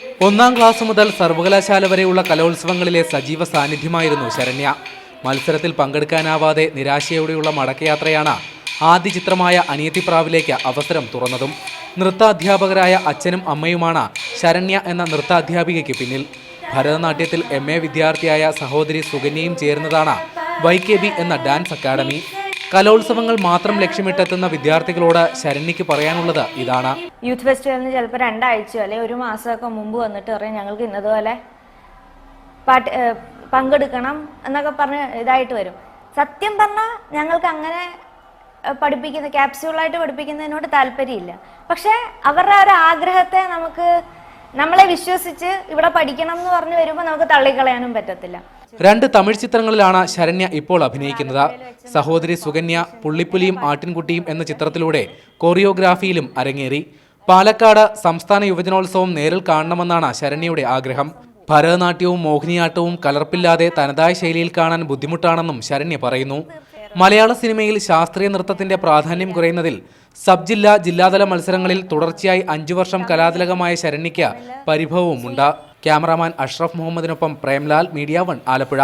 ഒന്നാം ക്ലാസ് മുതൽ സർവകലാശാല വരെയുള്ള കലോത്സവങ്ങളിലെ സജീവ സാന്നിധ്യമായിരുന്നു ശരണ്യ. മത്സരത്തിൽ പങ്കെടുക്കാനാവാതെ നിരാശയോടെയുള്ള മടക്കയാത്രയാണ് ആദ്യ ചിത്രമായ അനിയത്തിപ്രാവിലേക്ക് അവസരം തുറന്നതും. നൃത്താധ്യാപകരായ അച്ഛനും അമ്മയുമാണ് ശരണ്യ എന്ന നൃത്താധ്യാപികയ്ക്ക് പിന്നിൽ. ഭരതനാട്യത്തിൽ MA വിദ്യാർത്ഥിയായ സഹോദരി സുകന്യയും ചേർന്നതാണ് YKB എന്ന ഡാൻസ് അക്കാദമി. കലോത്സവങ്ങൾ മാത്രം ലക്ഷ്യമിട്ടെത്തുന്ന വിദ്യാർത്ഥികളോട് ശരണ്യയ്ക്ക് പറയാനുള്ളത് ഇതാണ്. യൂത്ത് ഫെസ്റ്റിവലിന് ചിലപ്പോൾ 2 ആഴ്ചയോ അല്ലെങ്കിൽ 1 മാസമൊക്കെ മുമ്പ് വന്നിട്ട് പറയും ഞങ്ങൾക്ക് ഇന്നതുപോലെ പങ്കെടുക്കണം എന്നൊക്കെ പറഞ്ഞ് ഇതായിട്ട് വരും. സത്യം പറഞ്ഞാൽ ഞങ്ങൾക്ക് അങ്ങനെ പഠിപ്പിക്കുന്ന ക്യാപ്സ്യൂളായിട്ട് പഠിപ്പിക്കുന്നതിനോട് താല്പര്യമില്ല. പക്ഷെ അവരുടെ ഒരു ആഗ്രഹത്തെ നമ്മളെ വിശ്വസിച്ച് ഇവിടെ പഠിക്കണം എന്ന് പറഞ്ഞു വരുമ്പോൾ നമുക്ക് തള്ളിക്കളയാനും പറ്റത്തില്ല. 2 തമിഴ് ചിത്രങ്ങളിലാണ് ശരണ്യ ഇപ്പോൾ അഭിനയിക്കുന്നത്. സഹോദരി സുകന്യ പുള്ളിപ്പുലിയും ആട്ടിൻകുട്ടിയും എന്ന ചിത്രത്തിലൂടെ കോറിയോഗ്രാഫിയിലും അരങ്ങേറി. പാലക്കാട് സംസ്ഥാന യുവജനോത്സവം നേരിൽ കാണണമെന്നാണ് ശരണ്യയുടെ ആഗ്രഹം. ഭരതനാട്യവും മോഹിനിയാട്ടവും കലർപ്പില്ലാതെ തനതായ ശൈലിയിൽ കാണാൻ ബുദ്ധിമുട്ടാണെന്നും ശരണ്യ പറയുന്നു. മലയാള സിനിമയിൽ ശാസ്ത്രീയ നൃത്തത്തിന്റെ പ്രാധാന്യം കുറയുന്നതിൽ സബ് ജില്ലാതല മത്സരങ്ങളിൽ തുടർച്ചയായി 5 വർഷം കലാതിലകമായ ശരണ്യയ്ക്ക് പരിഭവവുമുണ്ട്. ക്യാമറാമാൻ അഷ്റഫ് മുഹമ്മദിനൊപ്പം പ്രേംലാൽ, മീഡിയ 1 ആലപ്പുഴ.